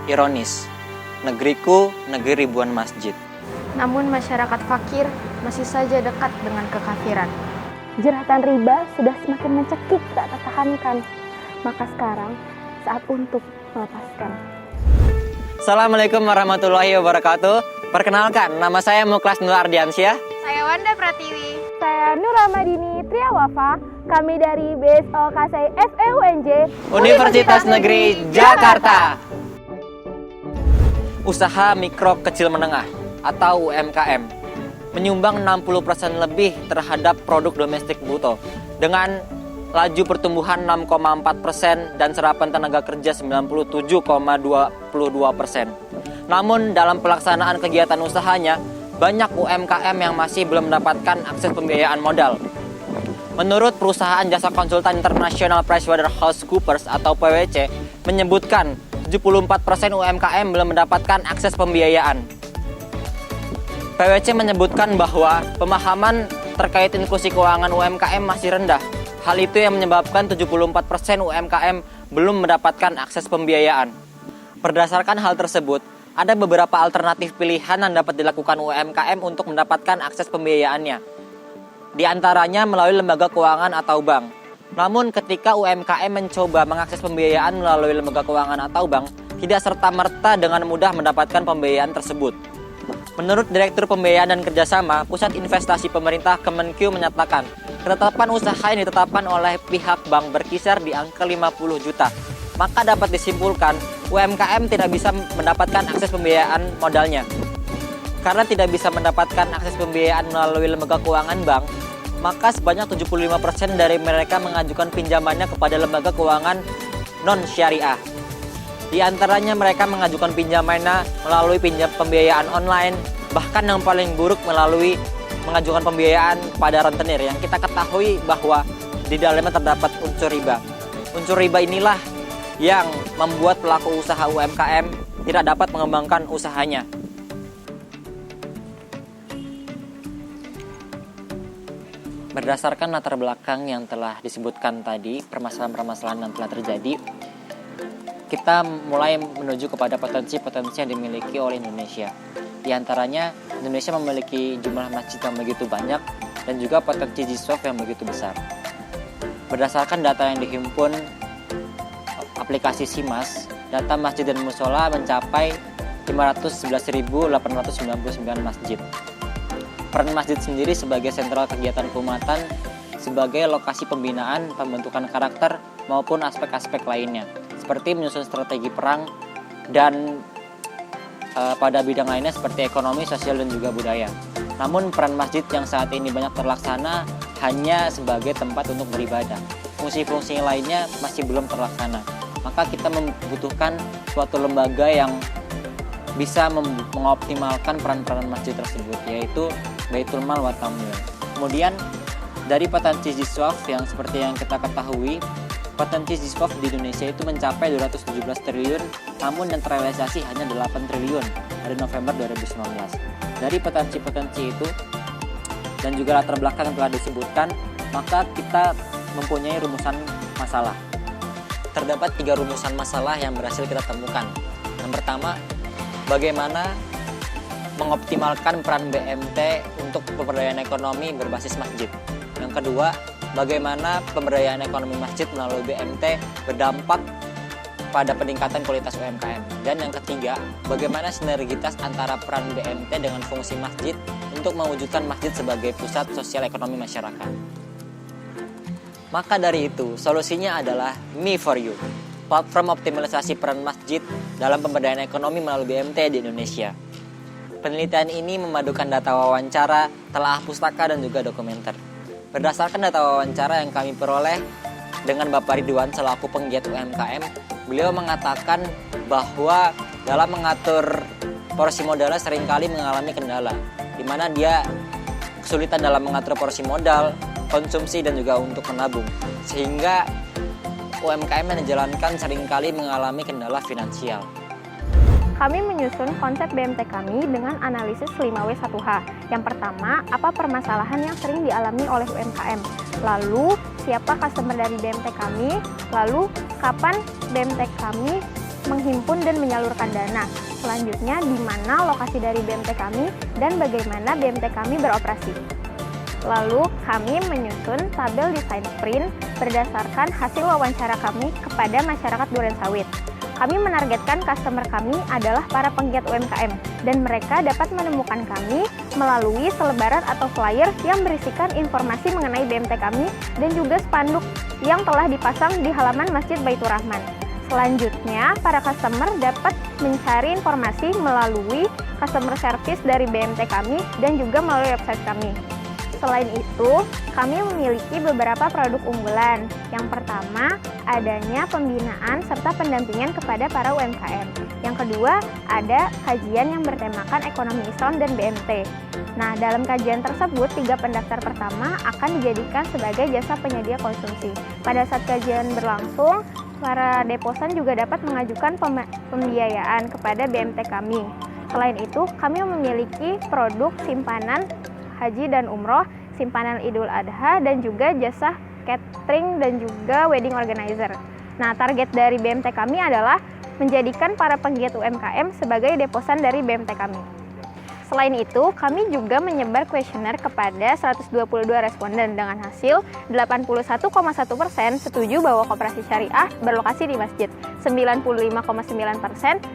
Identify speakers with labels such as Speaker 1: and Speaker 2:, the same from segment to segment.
Speaker 1: Ironis, negeriku negeri ribuan masjid.
Speaker 2: Namun masyarakat fakir masih saja dekat dengan kekafiran.
Speaker 3: Jeratan riba sudah semakin mencekik tak tertahankan. Maka sekarang saat untuk melepaskan.
Speaker 1: Assalamualaikum warahmatullahi wabarakatuh. Perkenalkan, nama saya Muklas Nur Ardiansyah.
Speaker 2: Saya Wanda Pratiwi.
Speaker 3: Saya Nura Madini Triawafa. Kami dari BSOKSI FEUNJ
Speaker 1: Universitas Negeri Jakarta. Usaha mikro kecil menengah atau UMKM menyumbang 60% lebih terhadap produk domestik bruto dengan laju pertumbuhan 6,4% dan serapan tenaga kerja 97,22%. Namun dalam pelaksanaan kegiatan usahanya, banyak UMKM yang masih belum mendapatkan akses pembiayaan modal. Menurut perusahaan jasa konsultan internasional PricewaterhouseCoopers atau PwC menyebutkan 74% UMKM belum mendapatkan akses pembiayaan. PwC menyebutkan bahwa pemahaman terkait inklusi keuangan UMKM masih rendah. Hal itu yang menyebabkan 74% UMKM belum mendapatkan akses pembiayaan. Berdasarkan hal tersebut, ada beberapa alternatif pilihan yang dapat dilakukan UMKM untuk mendapatkan akses pembiayaannya. Di antaranya melalui lembaga keuangan atau bank. Namun ketika UMKM mencoba mengakses pembiayaan melalui lembaga keuangan atau bank, tidak serta-merta dengan mudah mendapatkan pembiayaan tersebut. Menurut Direktur Pembiayaan dan Kerjasama Pusat Investasi Pemerintah Kemenkeu menyatakan, ketetapan usaha yang ditetapkan oleh pihak bank berkisar di angka 50 juta. Maka dapat disimpulkan, UMKM tidak bisa mendapatkan akses pembiayaan modalnya. Karena tidak bisa mendapatkan akses pembiayaan melalui lembaga keuangan bank, maka sebanyak 75% dari mereka mengajukan pinjamannya kepada lembaga keuangan non-syariah. Di antaranya mereka mengajukan pinjamannya melalui pembiayaan online, bahkan yang paling buruk melalui mengajukan pembiayaan pada rentenir yang kita ketahui bahwa di dalamnya terdapat unsur riba. Unsur riba inilah yang membuat pelaku usaha UMKM tidak dapat mengembangkan usahanya. Berdasarkan latar belakang yang telah disebutkan tadi, permasalahan-permasalahan yang telah terjadi, kita mulai menuju kepada potensi-potensi yang dimiliki oleh Indonesia. Di antaranya, Indonesia memiliki jumlah masjid yang begitu banyak dan juga potensi Jiswaf yang begitu besar. Berdasarkan data yang dihimpun aplikasi SIMAS, data masjid dan musola mencapai 511.899 masjid. Peran masjid sendiri sebagai sentral kegiatan keumatan, sebagai lokasi pembinaan, pembentukan karakter, maupun aspek-aspek lainnya, seperti menyusun strategi perang dan pada bidang lainnya seperti ekonomi, sosial, dan juga budaya. Namun peran masjid yang saat ini banyak terlaksana hanya sebagai tempat untuk beribadah. Fungsi-fungsi lainnya masih belum terlaksana. Maka kita membutuhkan suatu lembaga yang bisa mengoptimalkan peran-peran masjid tersebut, yaitu Baitul Mal wa Tamwil. Kemudian dari potensi Jiswaf yang seperti yang kita ketahui, potensi Jiswaf di Indonesia itu mencapai 217 triliun, namun yang terrealisasi hanya 8 triliun dari November 2019. Dari potensi-potensi itu dan juga latar belakang yang telah disebutkan, maka kita mempunyai rumusan masalah. Terdapat 3 rumusan masalah yang berhasil kita temukan. Yang pertama, bagaimana mengoptimalkan peran BMT untuk pemberdayaan ekonomi berbasis masjid. Yang kedua, bagaimana pemberdayaan ekonomi masjid melalui BMT berdampak pada peningkatan kualitas UMKM. Dan yang ketiga, bagaimana sinergitas antara peran BMT dengan fungsi masjid untuk mewujudkan masjid sebagai pusat sosial ekonomi masyarakat. Maka dari itu, solusinya adalah Me4U, platform optimalisasi peran masjid dalam pemberdayaan ekonomi melalui BMT di Indonesia. Penelitian ini memadukan data wawancara, telaah pustaka, dan juga dokumenter. Berdasarkan data wawancara yang kami peroleh dengan Bapak Ridwan selaku penggiat UMKM, beliau mengatakan bahwa dalam mengatur porsi modalnya seringkali mengalami kendala, di mana dia kesulitan dalam mengatur porsi modal, konsumsi, dan juga untuk menabung. Sehingga UMKM yang dijalankan seringkali mengalami kendala finansial.
Speaker 3: Kami menyusun konsep BMT kami dengan analisis 5W1H. Yang pertama, apa permasalahan yang sering dialami oleh UMKM? Lalu, siapa customer dari BMT kami? Lalu, kapan BMT kami menghimpun dan menyalurkan dana. Selanjutnya, di mana lokasi dari BMT kami dan bagaimana BMT kami beroperasi. Lalu, kami menyusun tabel desain sprint berdasarkan hasil wawancara kami kepada masyarakat Durensawit. Kami menargetkan customer kami adalah para penggiat UMKM, dan mereka dapat menemukan kami melalui selebaran atau flyer yang berisikan informasi mengenai BMT kami dan juga spanduk yang telah dipasang di halaman Masjid Baitur Rahman. Selanjutnya, para customer dapat mencari informasi melalui customer service dari BMT kami dan juga melalui website kami. Selain itu, kami memiliki beberapa produk unggulan. Yang pertama, adanya pembinaan serta pendampingan kepada para UMKM. Yang kedua, ada kajian yang bertemakan ekonomi Islam dan BMT. Nah, dalam kajian tersebut, 3 pendaftar pertama akan dijadikan sebagai jasa penyedia konsumsi. Pada saat kajian berlangsung, para deposan juga dapat mengajukan pembiayaan kepada BMT kami. Selain itu, kami memiliki produk simpanan haji dan umroh, simpanan Idul Adha, dan juga jasa catering dan juga wedding organizer. Nah, target dari BMT kami adalah menjadikan para penggiat UMKM sebagai deposan dari BMT kami. Selain itu, kami juga menyebar kuesioner kepada 122 responden dengan hasil 81,1% setuju bahwa koperasi syariah berlokasi di masjid, 95,9%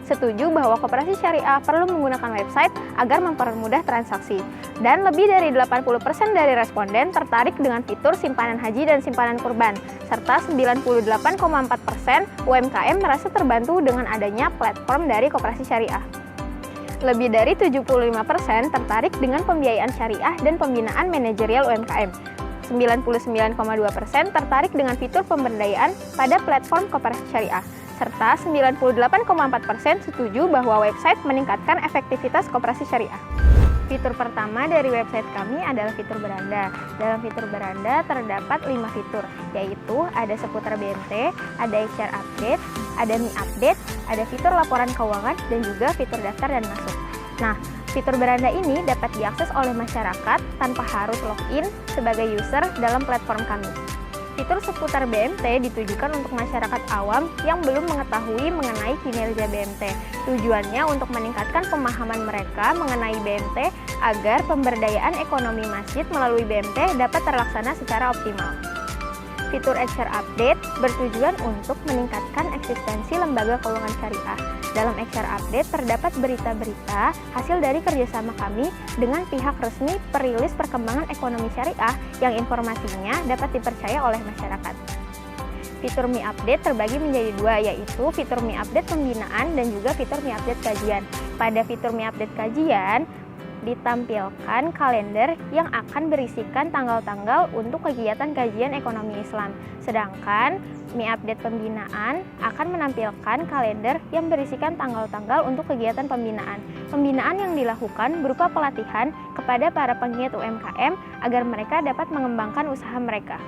Speaker 3: setuju bahwa koperasi syariah perlu menggunakan website agar mempermudah transaksi, dan lebih dari 80% dari responden tertarik dengan fitur simpanan haji dan simpanan kurban, serta 98,4% UMKM merasa terbantu dengan adanya platform dari koperasi syariah. Lebih dari 75% tertarik dengan pembiayaan syariah dan pembinaan manajerial UMKM. 99,2% tertarik dengan fitur pemberdayaan pada platform koperasi syariah, serta 98,4% setuju bahwa website meningkatkan efektivitas koperasi syariah. Fitur pertama dari website kami adalah fitur beranda. Dalam fitur beranda terdapat 5 fitur, yaitu ada seputar BMT, ada HR update, ada Mi update, ada fitur laporan keuangan, dan juga fitur daftar dan masuk. Nah, fitur beranda ini dapat diakses oleh masyarakat tanpa harus login sebagai user dalam platform kami. Fitur seputar BMT ditujukan untuk masyarakat awam yang belum mengetahui mengenai kinerja BMT. Tujuannya untuk meningkatkan pemahaman mereka mengenai BMT agar pemberdayaan ekonomi masjid melalui BMT dapat terlaksana secara optimal. Fitur HR Update bertujuan untuk meningkatkan eksistensi lembaga keuangan syariah. Dalam HR Update terdapat berita-berita hasil dari kerjasama kami dengan pihak resmi perilis perkembangan ekonomi syariah yang informasinya dapat dipercaya oleh masyarakat. Fitur Mi Update terbagi menjadi 2, yaitu fitur Mi Update pembinaan dan juga fitur Mi Update kajian. Pada fitur Mi Update kajian, ditampilkan kalender yang akan berisikan tanggal-tanggal untuk kegiatan kajian ekonomi Islam. Sedangkan Mi Update pembinaan akan menampilkan kalender yang berisikan tanggal-tanggal untuk kegiatan pembinaan. Pembinaan yang dilakukan berupa pelatihan kepada para penggiat UMKM agar mereka dapat mengembangkan usaha mereka.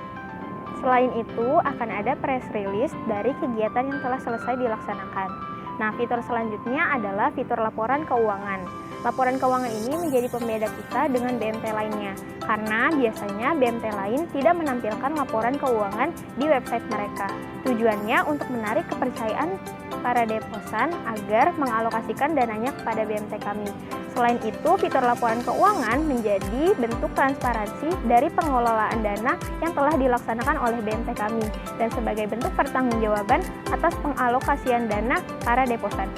Speaker 3: Selain itu, akan ada press release dari kegiatan yang telah selesai dilaksanakan. Nah, fitur selanjutnya adalah fitur laporan keuangan. Laporan keuangan ini menjadi pembeda kita dengan BMT lainnya, karena biasanya BMT lain tidak menampilkan laporan keuangan di website mereka. Tujuannya untuk menarik kepercayaan para deposan agar mengalokasikan dananya kepada BMT kami. Selain itu, fitur laporan keuangan menjadi bentuk transparansi dari pengelolaan dana yang telah dilaksanakan oleh BMT kami, dan sebagai bentuk pertanggungjawaban atas pengalokasian dana para deposan.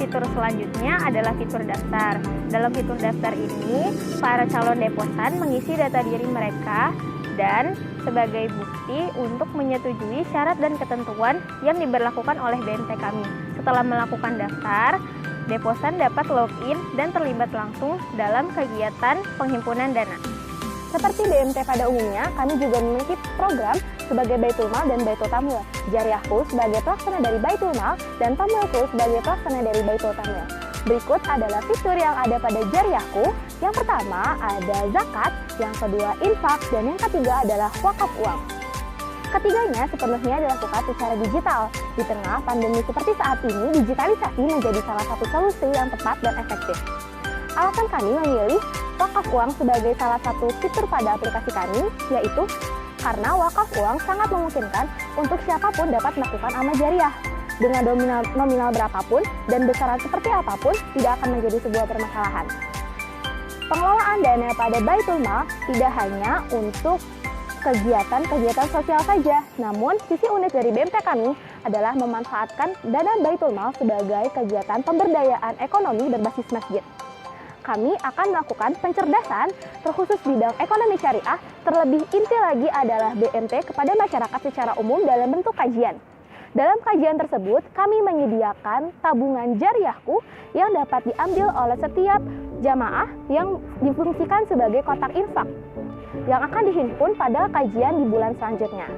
Speaker 3: Fitur selanjutnya adalah fitur daftar. Dalam fitur daftar ini, para calon deposan mengisi data diri mereka dan sebagai bukti untuk menyetujui syarat dan ketentuan yang diberlakukan oleh BMT kami. Setelah melakukan daftar, deposan dapat login dan terlibat langsung dalam kegiatan penghimpunan dana.
Speaker 4: Seperti BMT pada umumnya, kami juga memiliki program sebagai Baitul Mal dan Baitul Tamwil, Jariyahku sebagai pelaksana dari Baitul Mal, dan Tamwilku sebagai pelaksana dari Baitul Tamwil. Berikut adalah fitur yang ada pada Jariyahku. Yang pertama ada zakat, yang kedua infak, dan yang ketiga adalah wakaf uang. Ketiganya sepenuhnya dilakukan secara digital. Di tengah pandemi seperti saat ini, digitalisasi menjadi salah satu solusi yang tepat dan efektif. Alasan kami memilih wakaf uang sebagai salah satu fitur pada aplikasi kami, yaitu karena wakaf uang sangat memungkinkan untuk siapapun dapat melakukan amal jariah. dengan nominal berapapun dan besaran seperti apapun tidak akan menjadi sebuah permasalahan. Pengelolaan dana pada Baitul Mal tidak hanya untuk kegiatan-kegiatan sosial saja, namun sisi unik dari BMT kami adalah memanfaatkan dana Baitul Mal sebagai kegiatan pemberdayaan ekonomi berbasis masjid. Kami akan melakukan pencerdasan terkhusus bidang ekonomi syariah, terlebih inti lagi adalah BMT kepada masyarakat secara umum dalam bentuk kajian. Dalam kajian tersebut, kami menyediakan tabungan Jariyahku yang dapat diambil oleh setiap jamaah yang difungsikan sebagai kotak infak yang akan dihimpun pada kajian di bulan selanjutnya.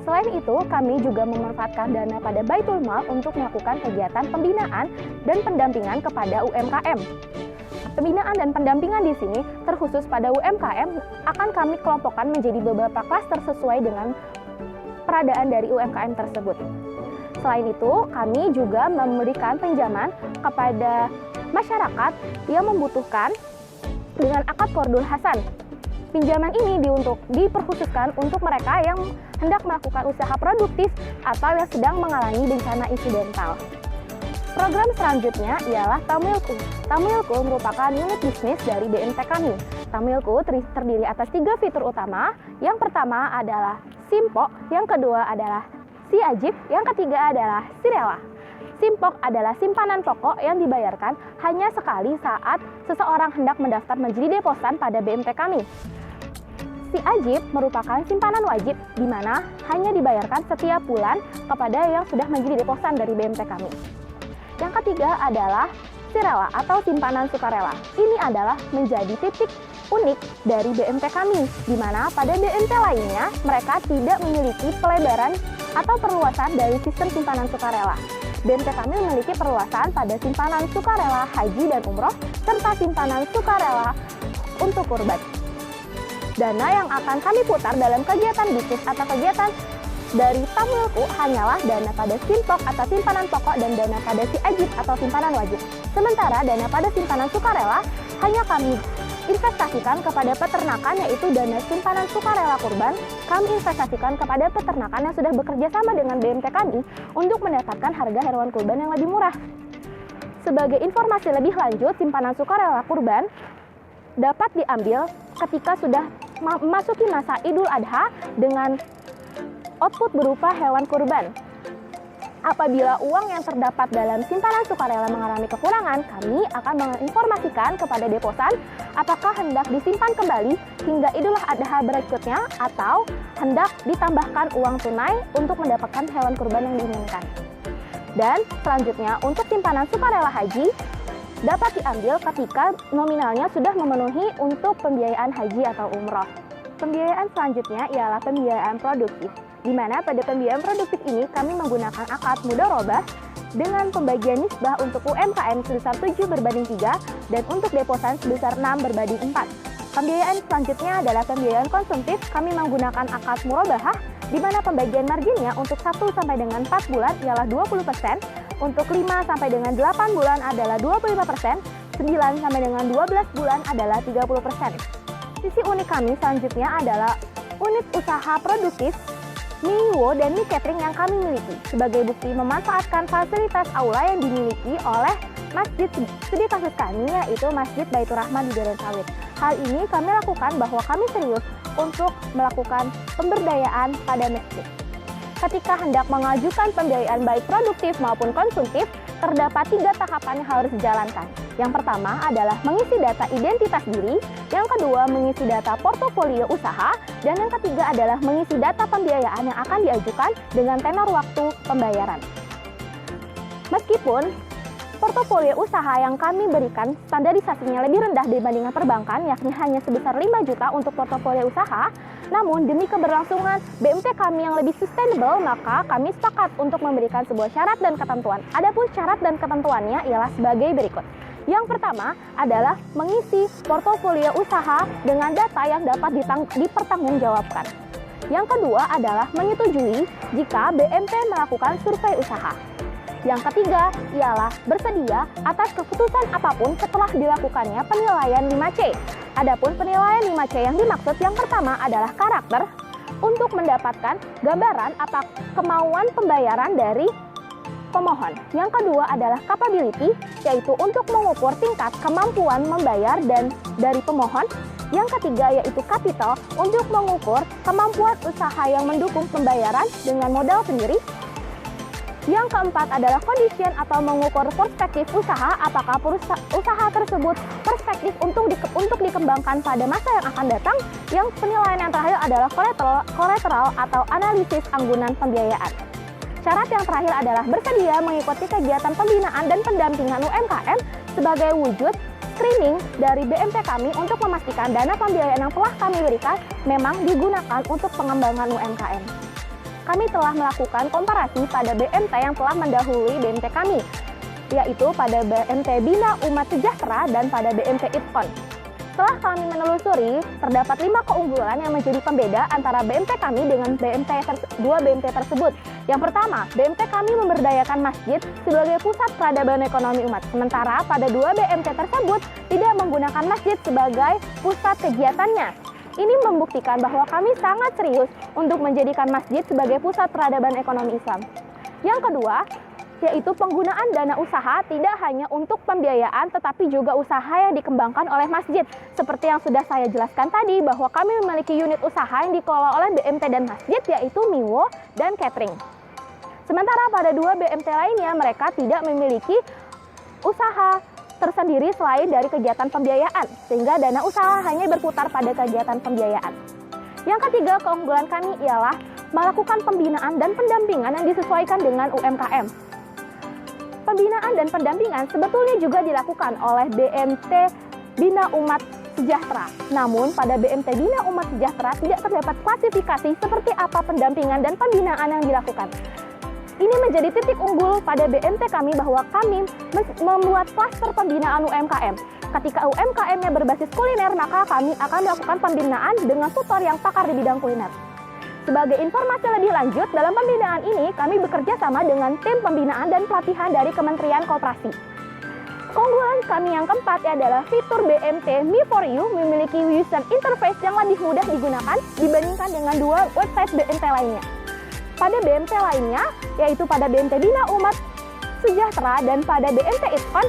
Speaker 4: Selain itu, kami juga memanfaatkan dana pada Baitul Mal untuk melakukan kegiatan pembinaan dan pendampingan kepada UMKM. Pembinaan dan pendampingan di sini terkhusus pada UMKM akan kami kelompokkan menjadi beberapa klaster sesuai dengan peradaan dari UMKM tersebut. Selain itu, kami juga memberikan pinjaman kepada masyarakat yang membutuhkan dengan akad qardul hasan. Pinjaman ini diperkhususkan untuk mereka yang hendak melakukan usaha produktif atau yang sedang mengalami bencana insidental. Program selanjutnya ialah Tamwilku. Tamwilku merupakan unit bisnis dari BMT kami. Tamwilku terdiri atas 3 fitur utama. Yang pertama adalah Simpok, yang kedua adalah Si Ajib, yang ketiga adalah Si Rela. Simpok adalah simpanan pokok yang dibayarkan hanya sekali saat seseorang hendak mendaftar menjadi deposan pada BMT kami. Si Ajib merupakan simpanan wajib di mana hanya dibayarkan setiap bulan kepada yang sudah menjadi deposan dari BMT kami. Yang ketiga adalah Si Rela atau simpanan sukarela. Ini adalah menjadi titik unik dari BMT kami, di mana pada BMT lainnya mereka tidak memiliki pelebaran atau perluasan dari sistem simpanan sukarela. BMT kami memiliki perluasan pada simpanan sukarela haji dan umroh, serta simpanan sukarela untuk kurban. Dana yang akan kami putar dalam kegiatan bisnis atau kegiatan dari Tamwilku hanyalah dana pada Simpok atau simpanan pokok dan dana pada Si Ajib atau simpanan wajib. Sementara dana pada simpanan sukarela hanya kami investasikan kepada peternakan, yaitu dana simpanan sukarela kurban kami investasikan kepada peternakan yang sudah bekerja sama dengan BMT kami untuk mendapatkan harga hewan kurban yang lebih murah. Sebagai informasi lebih lanjut, simpanan sukarela kurban dapat diambil ketika sudah memasuki masa Idul Adha dengan output berupa hewan kurban. Apabila uang yang terdapat dalam simpanan sukarela mengalami kekurangan, kami akan menginformasikan kepada deposan apakah hendak disimpan kembali hingga Idul Adha berikutnya atau hendak ditambahkan uang tunai untuk mendapatkan hewan kurban yang diinginkan. Dan selanjutnya, untuk simpanan sukarela haji dapat diambil ketika nominalnya sudah memenuhi untuk pembiayaan haji atau umroh. Pembiayaan selanjutnya ialah pembiayaan produktif, di mana pada pembiayaan produktif ini kami menggunakan akad mudharabah dengan pembagian nisbah untuk UMKM sebesar 7/3 dan untuk deposan sebesar 6/4. Pembiayaan selanjutnya adalah pembiayaan konsumtif. Kami menggunakan akad murabahah, di mana pembagian marginnya untuk 1 sampai dengan 4 bulan ialah 20%, untuk 5 sampai dengan 8 bulan adalah 25%, 9 sampai dengan 12 bulan adalah 30%. Sisi unik kami selanjutnya adalah unit usaha produktif Miwo dan mie catering yang kami miliki. Sebagai bukti memanfaatkan fasilitas aula yang dimiliki oleh masjid studi kasus kami, yaitu Masjid Baitur Rahman di Duren Sawit. Hal ini kami lakukan bahwa kami serius untuk melakukan pemberdayaan pada masjid. Ketika hendak mengajukan pembiayaan baik produktif maupun konsumtif, terdapat 3 tahapan yang harus dijalankan. Yang pertama adalah mengisi data identitas diri, yang kedua mengisi data portofolio usaha, dan yang ketiga adalah mengisi data pembiayaan yang akan diajukan dengan tenor waktu pembayaran. Meskipun portofolio usaha yang kami berikan standarisasinya lebih rendah dibandingkan perbankan, yakni hanya sebesar 5 juta untuk portofolio usaha, namun demi keberlangsungan BMT kami yang lebih sustainable, maka kami sepakat untuk memberikan sebuah syarat dan ketentuan. Adapun syarat dan ketentuannya ialah sebagai berikut. Yang pertama adalah mengisi portofolio usaha dengan data yang dapat dipertanggungjawabkan. Yang kedua adalah menyetujui jika BMT melakukan survei usaha. Yang ketiga ialah bersedia atas keputusan apapun setelah dilakukannya penilaian 5C. Adapun penilaian 5C yang dimaksud yang pertama adalah karakter, untuk mendapatkan gambaran apa kemauan pembayaran dari pemohon. Yang kedua adalah capability, yaitu untuk mengukur tingkat kemampuan membayar dan dari pemohon. Yang ketiga yaitu capital, untuk mengukur kemampuan usaha yang mendukung pembayaran dengan modal sendiri. Yang keempat adalah condition atau mengukur perspektif usaha, apakah usaha tersebut perspektif untuk dikembangkan pada masa yang akan datang. Yang penilaian yang terakhir adalah collateral atau analisis anggunan pembiayaan. Syarat yang terakhir adalah bersedia mengikuti kegiatan pembinaan dan pendampingan UMKM sebagai wujud screening dari BMT kami untuk memastikan dana pembiayaan yang telah kami berikan memang digunakan untuk pengembangan UMKM. Kami telah melakukan komparasi pada BMT yang telah mendahului BMT kami, yaitu pada BMT Bina Umat Sejahtera dan pada BMT ITKON. Setelah kami menelusuri, terdapat 5 keunggulan yang menjadi pembeda antara BMT kami dengan dua BMT tersebut. Yang pertama, BMT kami memberdayakan masjid sebagai pusat peradaban ekonomi umat. Sementara pada 2 BMT tersebut tidak menggunakan masjid sebagai pusat kegiatannya. Ini membuktikan bahwa kami sangat serius untuk menjadikan masjid sebagai pusat peradaban ekonomi Islam. Yang kedua, yaitu penggunaan dana usaha tidak hanya untuk pembiayaan tetapi juga usaha yang dikembangkan oleh masjid. Seperti yang sudah saya jelaskan tadi bahwa kami memiliki unit usaha yang dikelola oleh BMT dan masjid, yaitu Miwo dan Catering. Sementara pada 2 BMT lainnya mereka tidak memiliki usaha tersendiri selain dari kegiatan pembiayaan, sehingga dana usaha hanya berputar pada kegiatan pembiayaan. Yang ketiga, keunggulan kami ialah melakukan pembinaan dan pendampingan yang disesuaikan dengan UMKM. Pembinaan dan pendampingan sebetulnya juga dilakukan oleh BMT Bina Umat Sejahtera. Namun pada BMT Bina Umat Sejahtera tidak terdapat klasifikasi seperti apa pendampingan dan pembinaan yang dilakukan. Ini menjadi titik unggul pada BMT kami bahwa kami membuat klaster pembinaan UMKM. Ketika UMKM-nya berbasis kuliner, maka kami akan melakukan pembinaan dengan tutor yang pakar di bidang kuliner. Sebagai informasi lebih lanjut, dalam pembinaan ini kami bekerja sama dengan tim pembinaan dan pelatihan dari Kementerian Koperasi. Keunggulan kami yang keempat adalah fitur BMT Me4U memiliki user interface yang lebih mudah digunakan dibandingkan dengan 2 website BMT lainnya. Pada BMT lainnya, yaitu pada BMT Bina Umat Sejahtera dan pada BMT ITKON,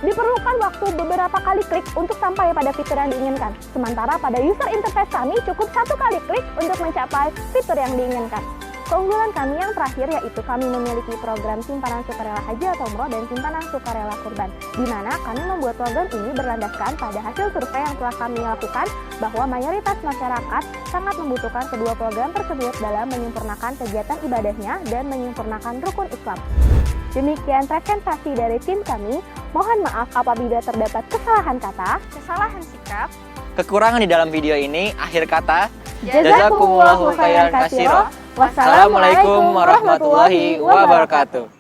Speaker 4: diperlukan waktu beberapa kali klik untuk sampai pada fitur yang diinginkan. Sementara pada user interface kami cukup 1 kali klik untuk mencapai fitur yang diinginkan. Keunggulan kami yang terakhir yaitu kami memiliki program simpanan sukarela haji atau umroh dan simpanan sukarela kurban, di mana kami membuat program ini berlandaskan pada hasil survei yang telah kami lakukan bahwa mayoritas masyarakat sangat membutuhkan kedua program tersebut dalam menyempurnakan kegiatan ibadahnya dan menyempurnakan rukun Islam. Demikian presentasi dari tim kami. Mohon maaf apabila terdapat kesalahan kata,
Speaker 2: Kesalahan sikap.
Speaker 1: Kekurangan di dalam video ini, akhir kata,
Speaker 4: Jazakumullahu khairan katsira.
Speaker 1: Wassalamualaikum warahmatullahi wabarakatuh.